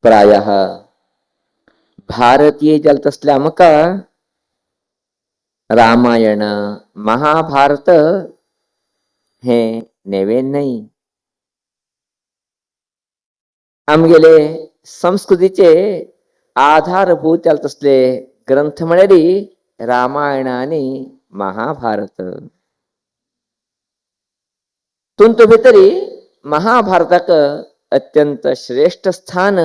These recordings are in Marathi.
प्रायः भारतीय जलतसले आमका रामायण महाभारत हे नेवेन नाही. आमगेले संस्कृतीचे आधारभूत जालतसले ग्रंथ म्हळ्यारी रामायण आणि महाभारत. तुंत भितरी महाभारताक अत्यंत श्रेष्ठ स्थान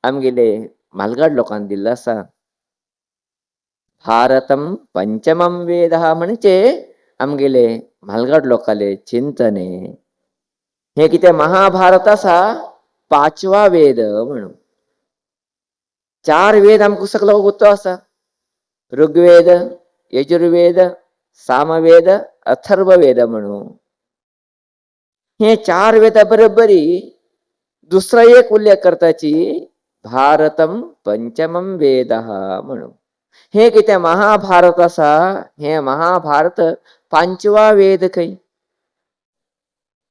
आमगेले मालगाड लोकांनी दिल्लं असा. भारतम पंचमम वेद म्हणजे आमगेले मालगाड लोकाले चिंतने हे किती महाभारत असा पाचवा वेद म्हणून. चार वेद आमक सगळं गोतो असा. ऋग्वेद, यजुर्वेद, सामवेद, अथर्ववेद म्हणून. हे चार वेदा बरोबरी दुसरा एक उल्लेख करताची भारतम पंचमम वेद म्हणून. हे किती महाभारत असा. हे महाभारत पांचवा वेद खंय.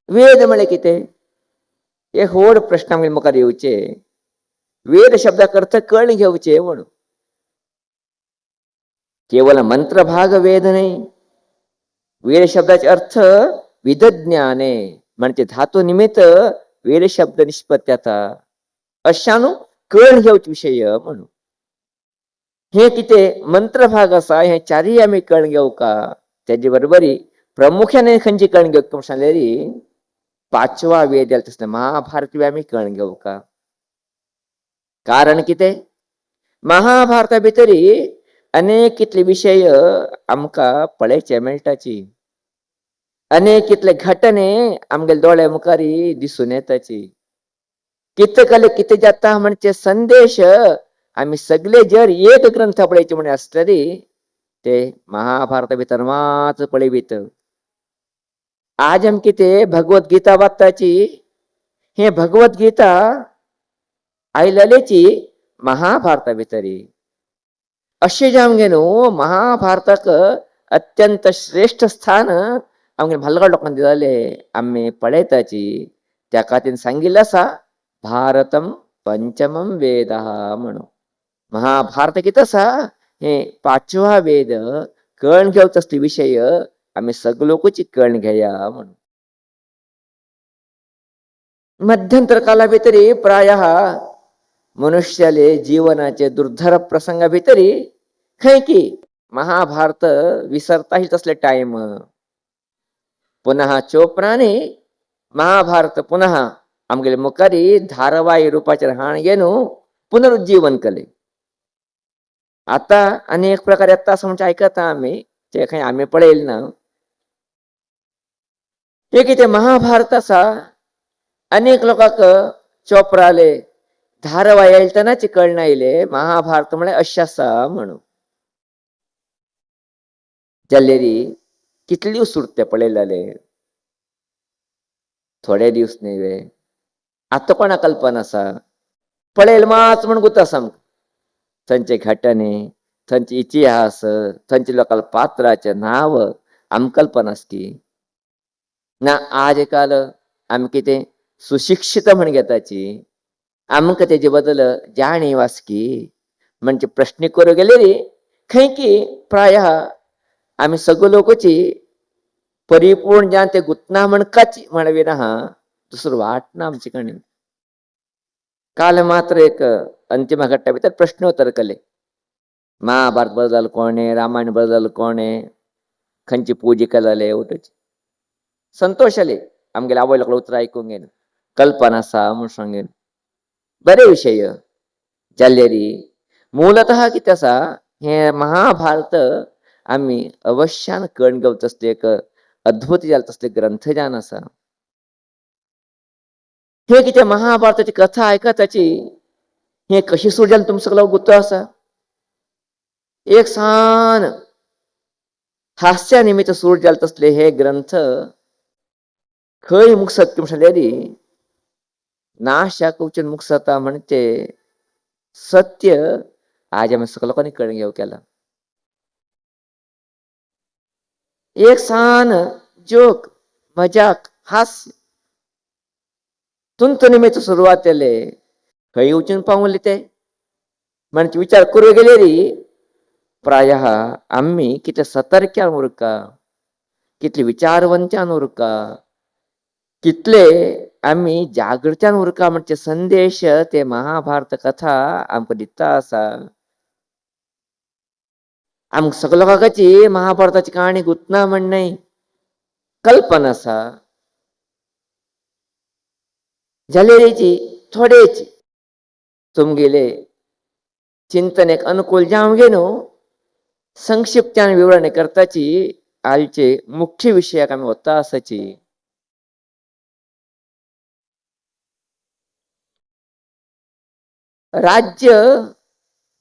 वेद म्हळे किती हे होड प्रश्न मुखार येवचे. वेद शब्दाक अर्थ कळून घेवचे म्हणून. केवळ मंत्र भाग वेद नाही. वेद शब्दाचे अर्थ विदज्ञाने म्हणजे धातू निमित्त वेद शब्द निष्पत्ती आता अशानु कळून घेवचे विषय म्हणून. हे किती मंत्र भाग असा. हे चारही आम्ही कळून घेऊ का. त्याच्या बरोबरी प्रामुख्याने खंयची कळून घेऊ सांगलेली पाचवा वेद महाभारत आम्ही कळून घेऊ का. कारण किती महाभारता भितरी अनेक कितले विषय आमका पळयचे मेळटाची. अनेक कितले घटने आमगेले दोळे मुखारी दिसून येताची. कित कले किती जाता म्हणजे संदेश आम्ही सगळे जर एक ग्रंथ पळयचे म्हणे असतरी ते महाभारता भितर मात्र पळयवीत. आज आम किती भगवद्गीता वाचताची. हे भगवद्गीता आयलेची महाभारता भितरी. अशे जे आमगे न्हू महाभारताक अत्यंत श्रेष्ठ स्थान आमगे भालगड लोकांनी दिलेले आम्ही पळयताची. त्या खातीर सांगिल्लें आसा भारतम पंचमम वेद म्हणून. महाभारत कितें आसा हे पाचवा वेद. कळून घेवचे असले विषय आम्ही सगळोकूच कळून घेया म्हणून. मध्यंतर काला भितरी प्रायः मनुष्याले जीवनाचे दुर्धर प्रसंगा भितरी खंय की महाभारत विसरता ही तसले टाइम. पुनः चोपराने महाभारत पुनः आमगेले मुखारी धारावाही रूपाचेर हाण घेवन पुनरुज्जीवन केले. आता अनेक प्रकार येता असं म्हणजे ऐकता आम्ही. ते खंय आम्ही पळयले ना. हे कितें महाभारत आसा. अनेक लोकांक चोपराले धारावाही येतानाच कळना आयले महाभारत म्हळ्यार अशें आसा म्हणून. जाल्लेरी कितले दिवस सुरते पळयलेले. थोडे दिवस न्हय. आता कोणा कल्पना आसा. पळयल माच म्हण गुता सामको. थंयचे घटने, थंयचे इतिहास, थंयचे लोकल पात्राचे नाव आमकां कल्पना आसकी ना. आज काल आमी कितें सुशिक्षित म्हण घेताची. आमकां तेजे बद्दल जाणीव आसकी. म्हणजे प्रश्न करूं गेलेरी खंय की प्रायः आमी सगळे लोकची परिपूर्ण ज्ञान ते गुतना म्हण काच म्हणवीन आहा. दुसरो वाट ना आमचे कणे. काल मात्र एक अंतिम घट्टा भितर प्रश्नोत्तर केले. महाभारत बद्दल कोणे, रामायण बद्दल कोणे, खंयची पूजा केलेले उठची संतोष आले. आमगेले आवय लोकांना उतर आयकूंक घेन कल्पना आसा म्हूण सांगेन. बरे विषय जाल्लेरी मूलतः कितें आसा हे महाभारत आमी अवश्यान कळून घेवचो असले एक अद्भुत जाल्लो तसले ग्रंथ ज्ञान आसा. हे कितें महाभारताची कथा आयकताची हे कशी सुरू जाली तुमचो सगळो गुत्तो आसा. एक सान हास्य निमित्त सुरू जाल्ले तसले हे ग्रंथ खंय मुखसत म्हणल्यारी नाशाक वचून मुखसता म्हणजे सत्य आज आमी सगळ्या लोकांनी कळून घेवं केला. एक सान जोक मजाक हास्य तुंत निमित्त सुरुवात केले खंय वचून पावले ते म्हणजे विचार करू गेले री प्राय आम्ही कितले सतर्क्यान उरका, कितले विचारवंत्यान उरका, कितले आम्ही जागृत्यान उरका म्हणजे संदेश ते महाभारत कथा आमकां दिता आसा. आमकां सगळ्या लोकांची महाभारताची कहाणी गुतना म्हण नाही, कल्पना आसा जालेरीची थोडेच तुमगेले चिंतनेक अनुकूल जावंगे न्हू. संक्षिप्त्यान विवरण करताची आजचे मुख्य विषयाक आमी वता आसाची. राज्य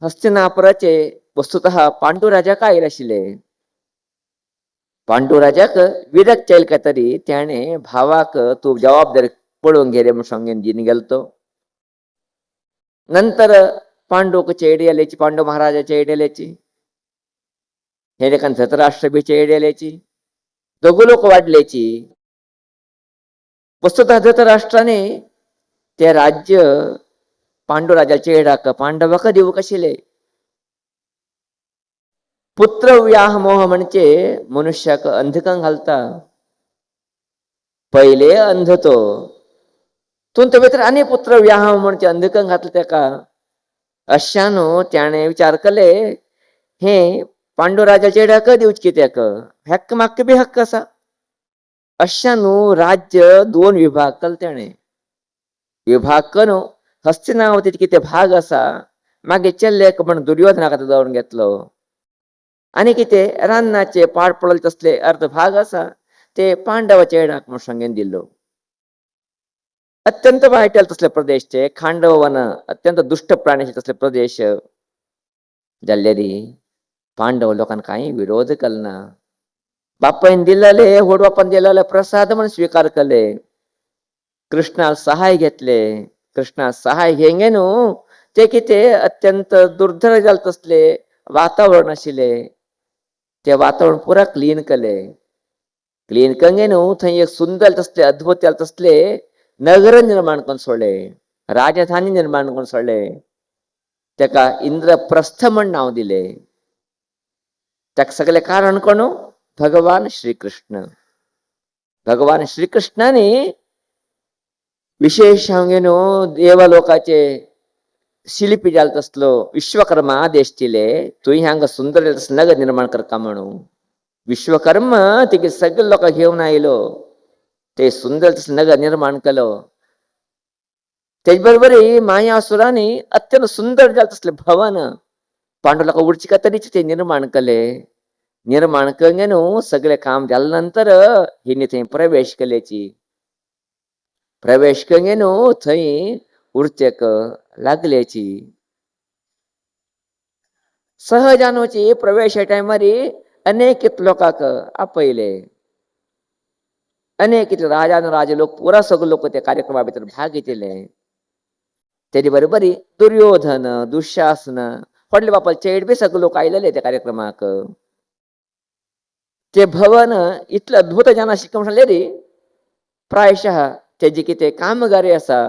हस्तिनापुराचे वस्तुतः पांडू राजाक आयिल्ले आशिल्ले. पांडू राजाक विरक्त केले काय तरी त्याने भावाक तू जबाबदारी पळोवन घे रे म्हणून सांगून दिन गेलो तो. नंतर पांडूक चेडी आल्याची, पांडू महाराजा चेडी आल्याची, हे लेखन धृतराष्ट्र बी चेडी आल्याची, दोघू लोक वाढल्याची. वस्तुतः धृतराष्ट्राने ते राज्य पांडू राजा चेडाक पांडवाक दिवूक आशिल्ले. पुत्र व्याह मोह म्हणजे मनुष्याक अंधकं घालता. पहिले अंध तो तुमच्या भितर आनी पुत्र व्याह म्हणजे अंधकं घातलं तेका. अशानो त्याने विचार केले हे पांडू राजा चेडाक दिवच कित्याक, हक्क म्हाका बी हक्क आसा. अशानु राज्य दोन विभाग केले त्याने. विभाग करून हस्तिनावतीत किती भाग असा मागे चल्लेक म्हण दुर्योधनाक जाऊन घेतलो. आणि किती रान्नाचे पाड पडले तसले अर्ध भाग असा ते पांडवाच्या येडाक म्हणून सांगेन दिल्लो. अत्यंत वाईट तसले प्रदेशचे खांडव वन अत्यंत दुष्ट प्राण्याचे तसले प्रदेश जाल्लेरी पांडव लोकांना काही विरोध केलना. बापायन दिलेले होड बापान दिलेले प्रसाद म्हणून स्वीकार केले. कृष्णाला सहाय घेतले. कृष्णा सहाय घेंगे न्हू ते किती अत्यंत दुर्धर जाल तसले वातावरण आशिल्ले. ते वातावरण पुरा क्लीन केले. क्लीन कंगे न्हू थंय एक सुंदर तसले अद्भुत तसले नगर निर्माण करून सोडले, राजधानी निर्माण करून सोडले. तेका इंद्रप्रस्थ म्हण नाव दिले. त्याक सगळे कारण कोण, भगवान श्रीकृष्ण. भगवान श्रीकृष्णाने विशेष सांगेन देवलोकाचे शिल्पी जाल तसलो विश्वकर्मा आदेश दिले तुही हांगा सुंदर नगर निर्माण करता म्हणून. विश्वकर्मा तिके सगळे लोक घेऊन आयलो. ते सुंदर नगर निर्माण केलो. त्याचबरोबर मायासुराने अत्यंत सुंदर जाल तसले भवन पांडू लोक उडची तरीच ते निर्माण केले. निर्माण केले न्हू सगळे काम झाल्यानंतर हिने थंय प्रवेश केल्याची. प्रवेश केले न्हू थंय उरचेक लागल्याची. सहजानोची प्रवेश टायमार अनेक लोकांक आपयले. अनेक राजे लोक पुरा सगळे लोक त्या कार्यक्रमा भितर भाग घेतले. तेजे बरोबर दुर्योधन दुःशासन व्हडले बापाल चेड बी सगळे लोक आयलेले त्या कार्यक्रमाक. ते भवन इतले अद्भुत जाना शिकून सांगले रे प्रायशः तेजे कितें कामगारी आसा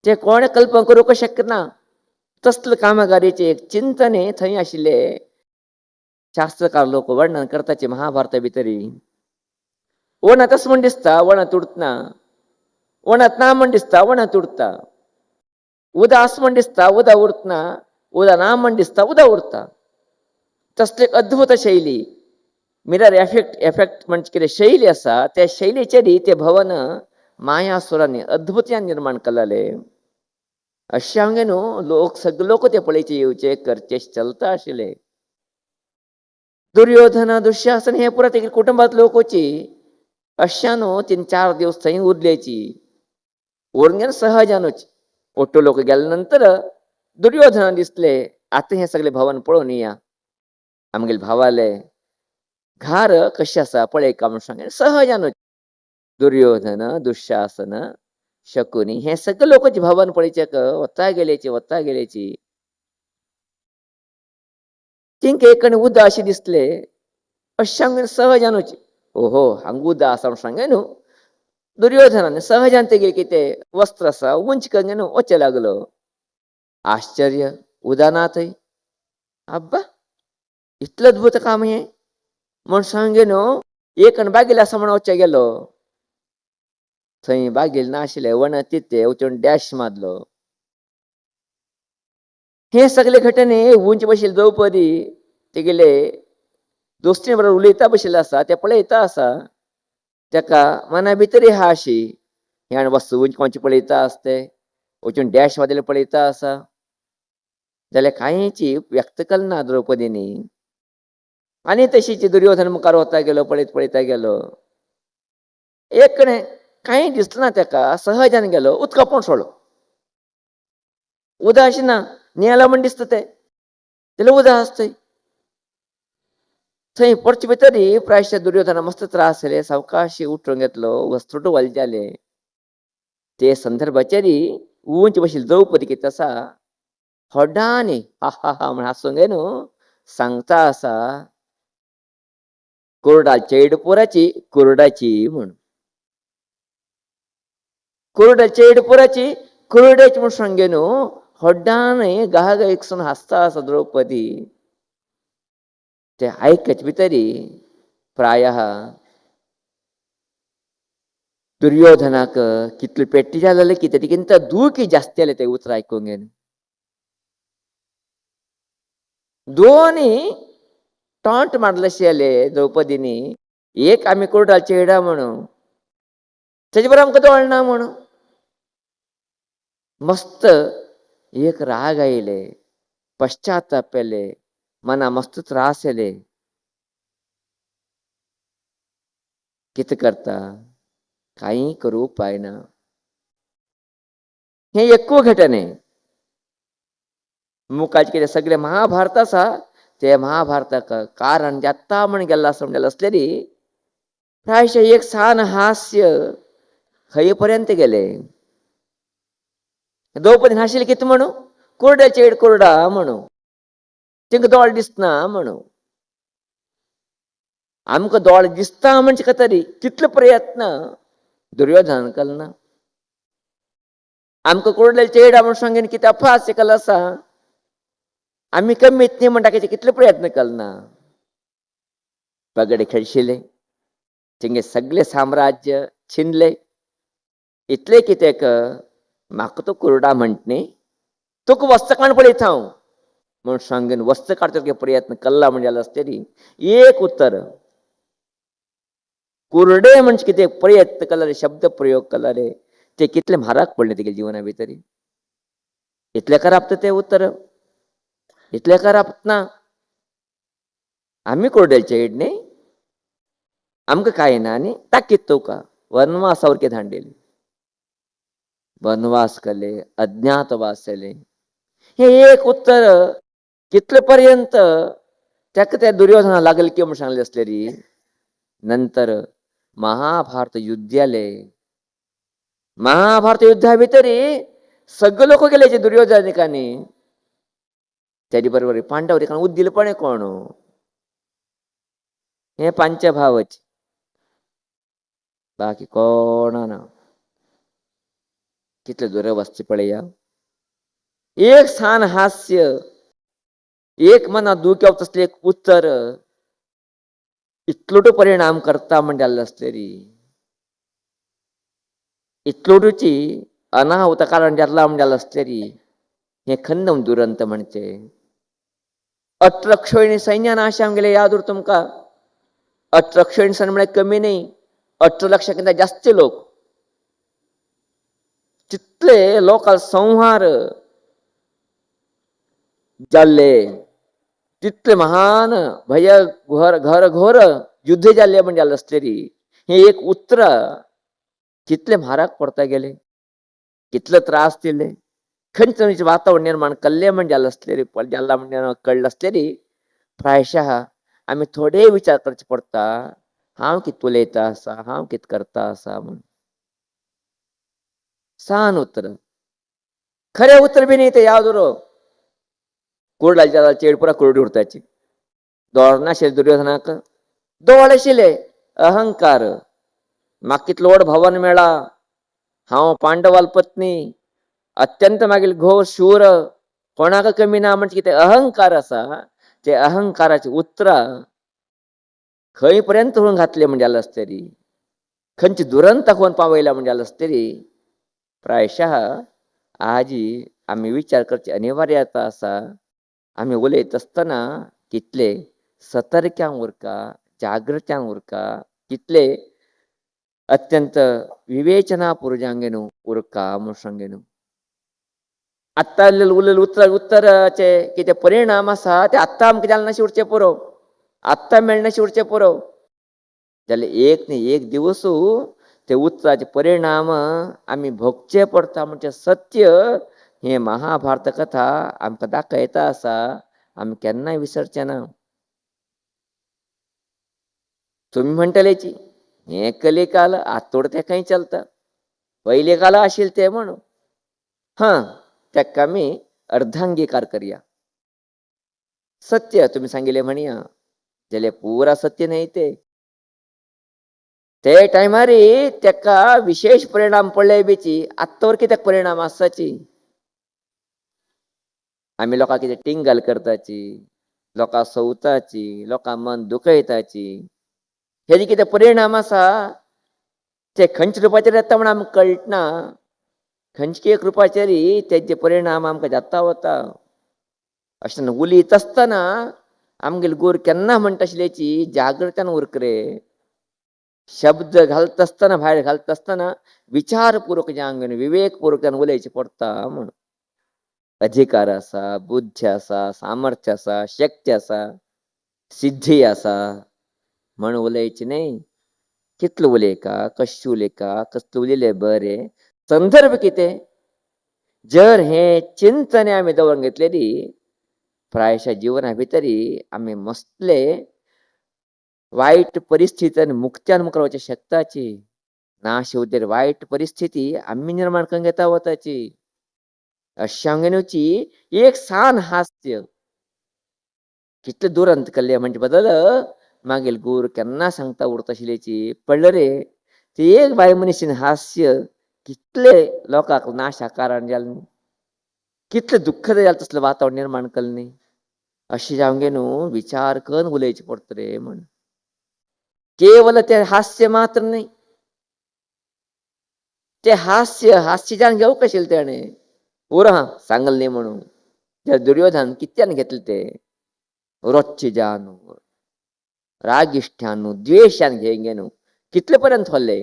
ते कोणे कल्पना करूंक शक्य ना. तसले कामगारीचे एक चिंतने थंय आशिल्ले. शास्त्रकार लोक वर्णन करताचे महाभारता भितरी. वणात असं म्हण दिसता वणात उडतना, वणात ना म्हण दिसता वणात उडता, उदा असं म्हण दिसता उदा उडतना, उदा ना म्हण दिसता उदा उडता. तसले एक अद्भुत शैली मिरर एफेक्ट म्हणजे कितें शैली आसा त्या शैलीचेर ते भवन मायासुराने अद्भुत्यान निर्माण केलेले. अशें हांगे न्हू लोक सगळे लोक ते पळयचे येवचे करचे चलता आशिल्ले. दुर्योधन दुःशासन हे पुरा तेगे कुटुंबात लोक वची. अशा न्हू 3-4 दिवस थंय उरल्याची. उरून सहजानूच ओट्टो लोक गेल्या नंतर दुर्योधना दिसले आता हे सगळे भवन पळोवन या. आमगेले भावाले घार कशें आसा पळय का म्हणून सांगेन सहजानूच दुर्योधन दुःशासन शकुनी हे सगळे लोकांची भवन पळयचेक वता गेल्याची. तिंक एक उद अशें दिसले अशें सहजानूच ओहो हांगा उद आसा म्हणून सांगे न्हू दुर्योधनाने सहजान तेगे कितें वस्त्र आसा उंच कंगे न्हू वचचे लागलो. आश्चर्य उदानाथय अब्बा इतलं अद्भुत काम हे म्हण सांगेन एक बागेल असं म्हणवच्या गेलो थंय बागेल नाशिले वण तिथे वचून डॅश मारलो हे सगळे घटने उंच बसेल द्रौपदी ते गेले दोस्ती बरोबर उलयता बशिल्लो आसा ते पळयता आसा तेका मना भितर हा अशी हे वस्तू उंच कोणची पळयता आसते वचून डॅश वाजले पळयता आसा जाल्यार कांयची व्यक्त केलना द्रौपदीनी आनी तशीच दुर्योधन मुखार वता गेलो पळयत पळयता गेलो एक कडेन कांय दिसलो ना तेका सहजान गेलो उदका पण सोडलो उदक अशें ना न्हेला म्हण दिसता ते जाल्यार उदक आसता थंय पडचे भितरी प्रायश्य दुर्योधना मस्त त्रास जाले सावकाशी उठून घेतलो वस्त्रुट वाले जाले ते संदर्भाचेरी उंच बशिल्ली द्रौपदी कितें आसा होड्डांनी हा हा हा म्हण हांसूंक न्हू सांगता आसा कोरडा चेडपुराची कुरडाची म्हण कोरडा चेडपुराची कुरड्याची म्हण सांगे न्हू होड्डान गाग एकसून हांसता आसा द्रौपदी ते आयकचे भितरी प्राय दुर्योधनाक कितले पेट्टी जाले कितें तेगिंत दूख जास्त जाले ते उतर आयकूंक घेन दोनी टॉन्ट मारलेशे जाले द्रौपदीनी एक आमी कोरडा चेडा म्हणून तेजे बरोबर आमकां दोळना म्हणून मस्त एक राग आयले पश्चाताप पेले मना मस्त त्रास जाले कितें करता कांय करूं उपाय ना हे एकू घटने मुखाचे कितें सगळे महाभारत आसा ते महाभारताक कारण जाता म्हण गेल्लो आसा म्हणलें असलेली प्रायशे एक सान हास्य खंय पर्यंत गेले द्रौपदी हाशिल्ली कितें म्हणू कोरडा चेड कोरडा म्हणू तिंका दोळ दिसना म्हणू आमकां दोळ दिसता म्हणजे तरी कितले प्रयत्न दुर्योधन केलना आमकां कोरडे चेडा म्हण सांगेन कितें अफास्य केलो आसा आमी कमीत न्ही म्हणटा कितले प्रयत्न केलना पगडे खेळशिले तेंगे सगळे साम्राज्य छिनले इतले कित्याक म्हाका तो कुरडा म्हणटा न्ही तुका वस्त काण पळयता हांव म्हण सांगेन वस्त काडचो प्रयत्न केल्ला म्हणजे जाल्यार आसतरी एक उत्तर कुरडे म्हणजे कितें प्रयत्न केला रे शब्द प्रयोग केला रे ते कितले म्हारग पडले तेगे जिवना भितर इतले कराप ते उत्तर इतले कराप ना आमी कोरडेलचे हेड न्ही आमकां कांय ना न्ही ताकीत तुका वनवासावर कितें हाडलेली वनवास केले अज्ञातवास केले हे एक उत्तर कितले पर्यंत तेका त्या दुर्योधना लागले की म्हण सांगले असलेली नंतर महाभारत युद्ध जाले महाभारत युद्धा भितरी सगळे लोक गेले दुर्योधनिकांनी तेजे बरोबर पांडव रिकाण उद्दिलपणे कोण हे पांच भावच बाकी कोण ना कितले दुरवस्थी पळया एक सान हास्य एक मना दुख्या तसले एक उत्तर इतलोटो परिणाम करता म्हणजे जाल्लो आसतरी इतलोटूची अनाहुत कारण जाल्ला म्हणजे जाल्लो आसतरी हे खंदम दुरंत म्हणचे 8 लाख सैन्य नाशाम गेले याद उर तुमका 8 लाख सैन्य म्हणजे कमी नाही 8 लाखांकिंत जास्त लोक तितले लोकांल संहार जाल्ले तितले महान भय घर घोर युद्ध जाल्ले म्हणजे जाल्ले आसतरी हे एक उतर कितले म्हारग पडता गेले कितले त्रास दिले खंयच वातावरण निर्माण केल्ले म्हणजे जाल्ले आसतरी जाल्ला म्हणजे कळ्ळें आसतरी प्रायशः आमी थोडे विचार करचे पडटा हांव कितें उलयता आसा हांव कितें करता आसा म्हूण सान उत्तर खरें उत्तर बी न्ही ते याद उरो कुरडाची चेडपुरा कुरडी उरताची दोळ नाशिल्ले दुर्योधनाक दोळ आशिल्ले अहंकार म्हाका कितलो व्हड भवन मेळ्ळा हांव पांडवाल पत्नी अत्यंत मागील घोव शूर कोणाक कमी ना म्हणजे कितें अहंकार आसा ते अहंकाराचे उतरां खंय पर्यंत व्हरून घातले म्हणजे जाल्यार तरी खंयची दुरंत कोण पावयला म्हणजे जाल्यार तरी प्रायशः आजी आमी विचार करचे अनिवार्यता आसा. आमी उलयत आसतना कितले सतर्क्यान उरका, जागृत्यान उरका, कितले अत्यंत विवेचनापुर्जांगेन उरका म्हूण सांगेन. आत्ता उलयलें उत्तराचे कितें परिणाम आसा ते आत्ता आमकां जालनाशे उरचे पुरो, आत्ता मेळनाशे उरचे पुरो. जाल्यार एक न्ही एक दिवसू ते उत्तराचे परिणाम आमी भोगचे पडटा म्हणजे सत्य हे महाभारत कथा आमकां दाखयता आसा. आमी केन्नाय विसरचे ना. तुम्ही म्हणटलेची हे कलिकाल आतोड ते खंय चलता पयले काल आशिल्ले ते म्हणून हां तेका आमी अर्धांगीकार करया. सत्य तुम्ही सांगिल्ले म्हणया जाल्यार पुरा सत्य न्हय ते टायमार तेका विशेष परिणाम पडले बेची आत्तावर कित्याक परिणाम आसाची. आमी लोकांक कितें टिंगल करताची, लोकांक सवताची, लोकांक मन दुखयताची, हेजे कितें परिणाम आसा ते खंयच्या रुपाचेर येता म्हण आमकां कळटना. खंयच्या एक रुपाचेर तेजे परिणाम आमकां जाता वता. अशें उलयत आसतना आमगेले गुरू केन्ना म्हणटा आशिल्लेची जागृतान उरक रे. शब्द घालता आसतना भायर घालता आसतना विचारपूर्वक जावंक विवेकपूर्वक उलयचें पडटा म्हूण. अधिकार आसा, बुद्धी आसा, सामर्थ्य आसा, शक्ती आसा, सिद्धी आसा म्हण उलयचें न्हय. कितले उलयका, कशें उलयका, कसलें उलयलें बरें, संदर्भ कितें. जर हे चिंतन आमी दवरून घेतलेली प्रायशा जिवना भितरी आमी मसले वायट परिस्थितीन मुक्त्यान मुखार वचचे शकताची. नाश उद्देर वायट परिस्थिती आमी निर्माण करून घेता वताची. अशांगेनूची एक सान हास्य कितले दुरंत केल्ले म्हणजे बदल मागील गुरू केन्ना सांगता उरता आशिल्लेची पडलं रे ती एक बाय मनीसीन हास्य कितले लोकांक नाशा कारण जालें न्ही, कितले दुःखद जालें तसलें वातावरण निर्माण केलें न्ही. अशें जावंगे न्हू विचार करून उलयचें पडटा रे म्हण. केवल ते हास्य मात्र न्ही, ते हास्य जावन घेवंक आशिल्लें तेणें पुरो हां सांगलें न्ही म्हणून. दुर्योधन कित्यान घेतलें ते रोजचे जान रागिश्ट्यान द्वेशान घेंगे न्हू कितले पर्यंत व्हरले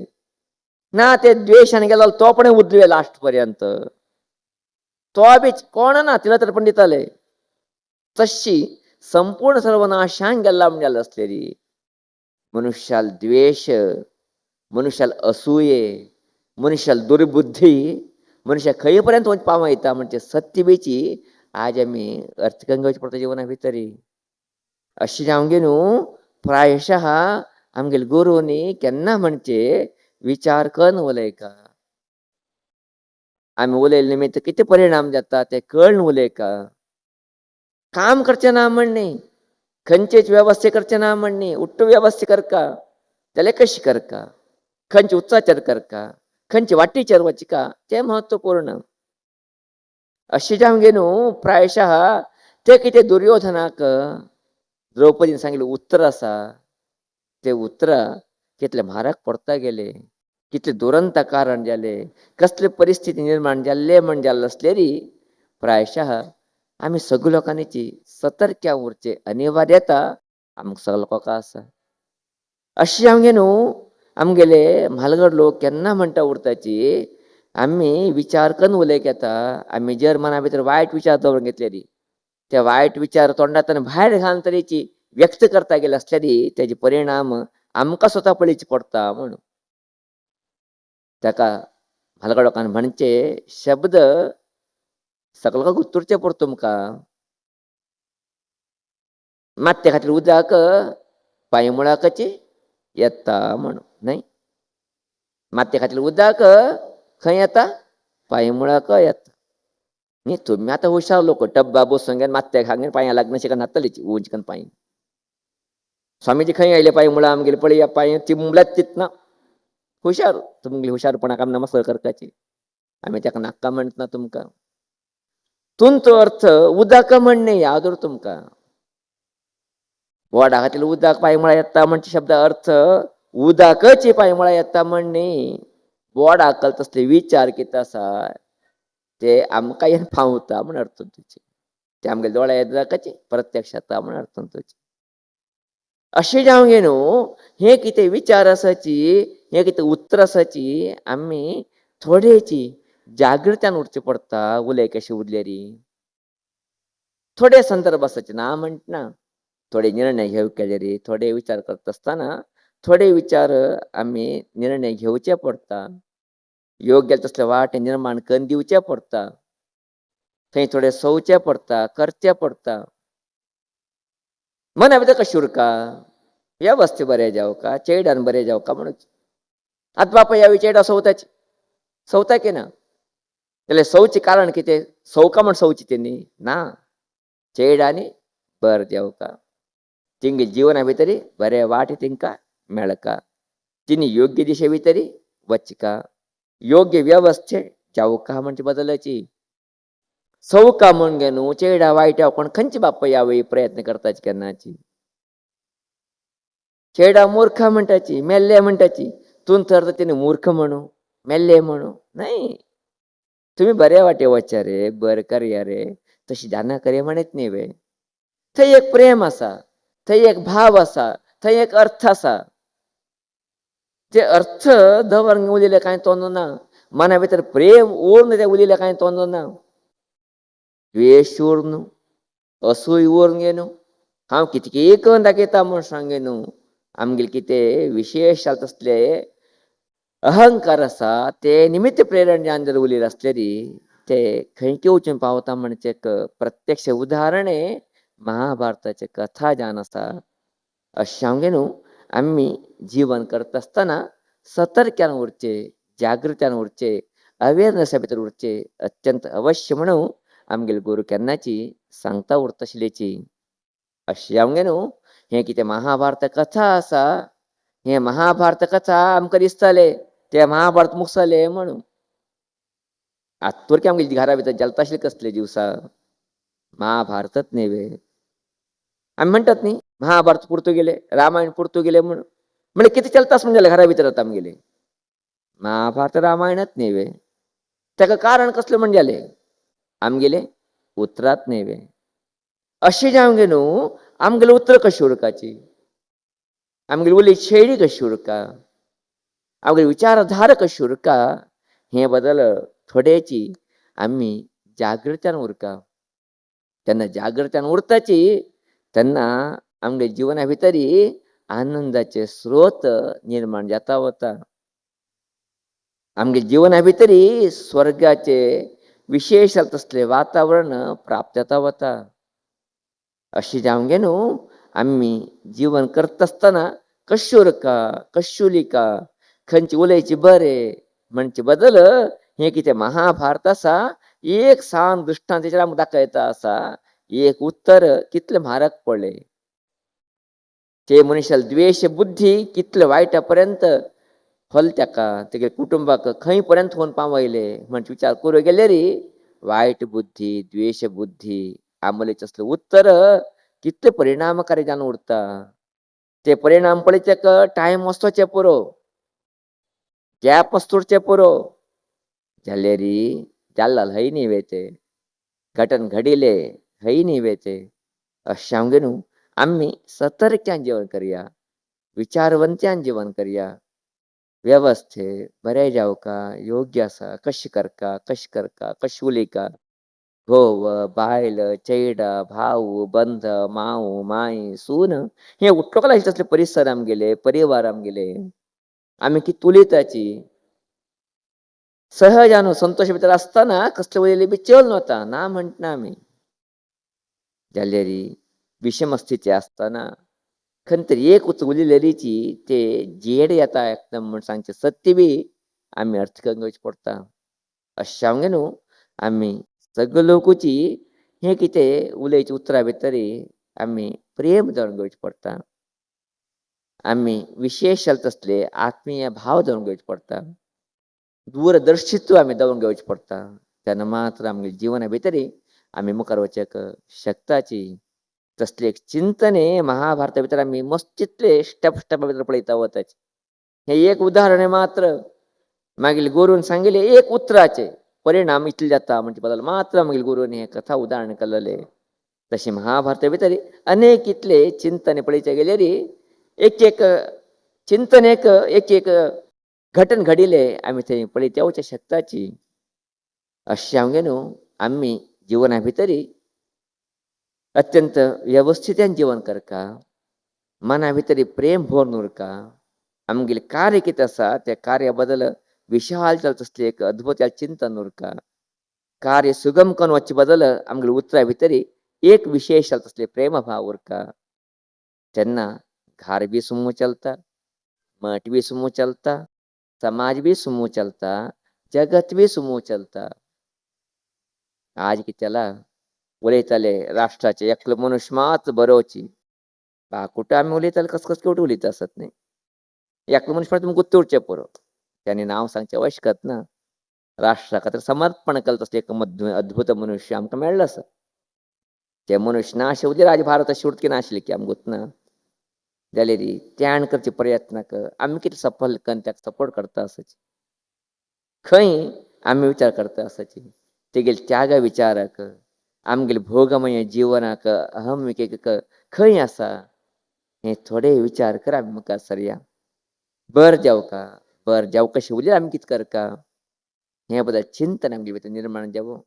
ना. ते द्वेशान गेलो तो पण उद्रवे लास्ट पर्यंत तो बी कोण ना तिला तर पण दिताले. तशी संपूर्ण सर्वनाशान गेला म्हणजे जालें असलेली मनुष्याल द्वेष, मनुष्याल असूये, मनुष्याल दुर्बुद्धी, मनुष्य खंय पर्यंत पावयता म्हणजे सत्य बेची आज आमी अर्थ करून घेवचे पडटा जिवना भितरी. अशें जावंगे न्हू प्रायशः आमगेले गुरूनी केन्ना म्हणचे विचार करून उलयका. आमी उलयले निमित्त कितें परिणाम जाता ते कळन उलयका. काम करचें ना म्हण न्ही, खंयचेच वेवस्थे करचें ना म्हण न्ही, उट्ट वेवस्थे करका जाल्यार कशी करका, खंयचे उत्साचेर करका, खंयचे वाटेचेर वचका तें म्हत्वपूर्ण. अशें जावंगे न्हू प्रायशः ते कितें दुर्योधनाक द्रौपदीन सांगिल्लें उतर आसा ते उतरां कितले म्हारग पडता गेले, कितले दुरंत कारण जाले, कसले परिस्थिती निर्माण जाल्ले म्हण जाल्ले असलेली प्रायशः आमी सगळ्या लोकांनी सतर्क्या उरचे अनिवार्यता आमकां सगळ्या लोकांक आसा. अशें जावंगे न्हू आमगेले म्हालगड लोक केन्ना म्हणटा उरताची आमी विचार करून उलयक येता. आमी जर मना भितर वायट विचार दवरून घेतलेली ते वायट विचार तोंडांतल्यान भायर घालून तरेची व्यक्त करता गेले असलेली तेजे परिणाम आमकां स्वता पळोवचे पडटा म्हणून. ताका म्हालगड लोकांनी म्हणचे शब्द सगळ्यांक उतरचे पडटा तुमकां. मात्या खातीर उदक पांयमुळाकची येता म्हणून न्हय. मात्या खातीर उदक खंय येता पांयमुळाक येता न्ही. तुमी आतां हुशार लोक डब्बा बसून घेवन मात्या हांगा पांयां लागना शिकन नातलीची उंच पांय. स्वामीजी खंय आयले पांयमुळा आमगेले पळया पांय तिंबल्यात तितना हुशार तुमगे हुशारपणाक आमी नमस्कार करपाची. आमी ताका नाका म्हणटा तुमकां. तुमचो अर्थ उदक म्हणणे यादर तुमका वडा खातीर उदक पांयमळा येता म्हणजे शब्द अर्थ उदकची पांयमळा येता म्हणणे बोड आकल तसले विचार कितें आसा ते आमकां येवन पावता म्हण अर्थ तुजे ते आमगे दोळ्या येदकाचे प्रत्यक्ष येता म्हण अर्थ तुजे अशें जावं गे न्हू हे कितें विचार आसाची हे कितें उतर आसाची आमी थोडेची जागृत्यान उरचे पडटा उलय कशें उरलेरी थोडे संदर्भ आसाचे ना म्हणटना थोडे निर्णय घेवंक केलेरी थोडे विचार करता आसतना थोडे विचार आमी निर्णय घेवचे पडटा योग्य तसले वाटे निर्माण करून दिवचे पडटा थंय थोडे सोवचे पडटा करचे पडटा मना भितर कशें उरका व्यवस्थे बरें जावका चेड्यान बरें जावका म्हणून आतां बापा ह्या चेडा सवता की ना जाल्यार सवचे कारण कितें सवका म्हण सवची तेणी ना चेडांनी बर जावका तिंगे जिवना भितर बरें वाट तिंका मेळका तिनी योग्य दिशे भितर वचका योग्य व्यवस्थे जावका म्हणजे बदलाची सवका म्हण गे न्हू चेडा वायट कोण खंयची बाप्पा यावेळी प्रयत्न करताची केन्नाची चेडा मूर्ख म्हणटाची मेल्ले म्हणटाची तूं तर तिने मूर्ख म्हणू मेल्ले म्हणू नाही तुम्ही बऱ्या वाटे वचा रे बर करया रे तशी जाना करे म्हणत न्ही वे थंय एक प्रेम आसा थंय एक भाव आसा थंय एक अर्थ आसा ते अर्थ दवरून उलयले कांय तोंड ना मना भितर प्रेम उरून ते उलयले कांय तोंड ना द्वेष उरून असूय उरून गे न्हू हांव कितकेय करून दाखयता म्हूण सांगे न्हू आमगेले कितें विशेश जाता तसले अहंकार आसा ते निमित्त प्रेरण ज्ञान जर उलयले आसलेली ते खंय वचून पावता म्हणजे एक प्रत्यक्ष उदाहरण महाभारताचे कथा ज्ञान आसा अशें हांव गे न्हू आमी जीवन करता आसतना सतर्क्यान उरचे जागृत्यान उरचे अवेरनसा भितर उरचे अत्यंत अवश्य म्हणून आमगेले गुरू केन्नाची सांगता उरता आशिल्लीची अशें हांव गे न्हू हे कितें महाभारत कथा आसा हे महाभारत कथा आमकां दिसताले ते महाभारत मुगसले म्हणून आत्तूर आमगे घरा भितर जलता आशिल्ले कसले दिवसा महाभारतच न्ही आमी म्हणटात न्ही महाभारत पुरतो गेले रामायण पुरतो गेले म्हणून म्हणजे कितें चलता म्हणजे घरा भितर आता आमगेले महाभारत रामायणच न्ही ताका कारण कसलें म्हणजे जालें आमगेले उतरात न्ही अशें जावं गे न्हू आमगेले उतर कशी उरकाची आमगेली उली शैली कशी उरका आमगेली विचारधारा कशी उरका हे बदल थोडेची आमी जागृत्यान उरका तेन्ना जागृत्यान उरताची तेन्ना आमगे जिवना भितर आनंदाचे स्रोत निर्माण जाता वता आमगे जिवना भितर स्वर्गाचे विशेष तसले वातावरण प्राप्त जाता वता अशें जावं गे न्हू आमी जीवन करता आसतना कशें उरका कशें उलिका खंयची उलयची बरें म्हणचे बदल हे कितें महाभारत आसा एक सान दृश्टांत तेचेर आमकां दाखयता आसा एक उत्तर कितले म्हारग पडले ते मनशाल द्वेश बुद्धी कितले वायटा पर्यंत फल ताका तेगे कुटुंबाक खंय पर्यंत व्हरून पावयले म्हणजे विचार करूं गेले री वायट बुद्धी द्वेश बुद्धी आमलेचे असले उत्तर कितले परिणामकारी जावन उरता ते परिणाम पळयत टायम वचोचे पुरो गॅप वचोचे पुरो जाल्यार जाल्ला हय न्ही वेते घटन घडिले हय न्ही वेते अशें हांव गे न्हू आमी सतर्क्यान जीवन करया विचारवंत्यान जीवन करया व्यवस्थे बरें जावका योग्य आसा कशें करका कशें उलयका घोव बायल चेडा भाऊ बंध माव माय सून हे उठ्लोक लागले तसले परिसर आमगेले परिवार आमगेले आमी कितें उलयताची सहज संतोष भितर आसतना कसले उलयले बी चल वता ना म्हणटना आमी जाल्यार विशम स्थिती आसतना खंय तरी एक उलयलेलीची ते जेड येता एकदम म्हण सांगचे सत्य बी आमी अर्थ करून घेवचे पडटा अशें हांव गे न्हू आमी सगळे लोकूची हे कितें उलयचे उतरां भितर आमी प्रेम धरून घेवचे पडटा आमी विशेश तसले आत्मीय भाव धरून घेवचे पडटा दूरदर्शित्व आमी दवरून घेवचे पडटा तेन्ना मात्र आमगे जिवना भितर आम्ही मुखारवचक शक्ताची तसले एक चिंतने महाभारता भितर आम्ही मस्त चितले स्टेप स्टेप भितर पळयता वताचे. हे एक उदाहरण आहे मात्र मागील गुरून सांगिले एक उतराचे परिणाम इतले जाता म्हणजे बदल मात्र मागील गुरुनी हे कथा उदाहरण केलेले. तशी महाभारता भितर अनेक इतले चिंतने पळयचे गेले रे एक एक चिंतन एक एक घटन घडिले आम्ही ते पळयत्यावच्या शक्ताची. अशी आमगे न्हू आम्ही जिवना भितरी अत्यंत व्यवस्थितान जीवन करका मना भितरी प्रेम भोवन उरका आमगेले कार्य कितें आसा त्या कार्या बद्दल विशाल तसले एक अद्भुत चिंतन उरका कार्य सुगम करून वच्चे बद्दल आमगेले उतरा भितरी एक विशेष तसले प्रेम भाव उरका तेन्ना घर बी सुमो चलता मठ बी सुमो चलता समाज बी सुमो चलता जगत बी सुमो चलता. आज कितेला उलयताले राष्ट्राचे एकलो मनुष्य मात बरोवची कुठं आम्ही उलयताले कस कस केवट उलयता आसत न्ही एकलो मनुष्य मात तुमकां गुर्तुरचें उरचें पुरो त्यांनी नांव सांगचें अवश्यकत ना. राष्ट्रा खातीर समर्पण केलें तसलें एक अद्भुत मनुष्य आमकां मेळ्ळो आसा. ते मनुष्य ना अशें उदय राज भारत अशी उरतकी नाशिल्ली की आमकां गुर्तना जाल्यार त्यान करचे प्रयत्न आमी कितें सफल करून ताका सपोर्ट करता आसची खंय आमी विचार करता आसची तेगेले त्याग विचारक आमगेले भोगमय जिवनाक अहमिकेक खंय आसा हे थोडे विचार कर आमी मुखार सरया. बर जेवका बर जेवका शिवल्यार आमी कितें करका हे बद्दल चिंतन आमगे भितर निर्माण जावं.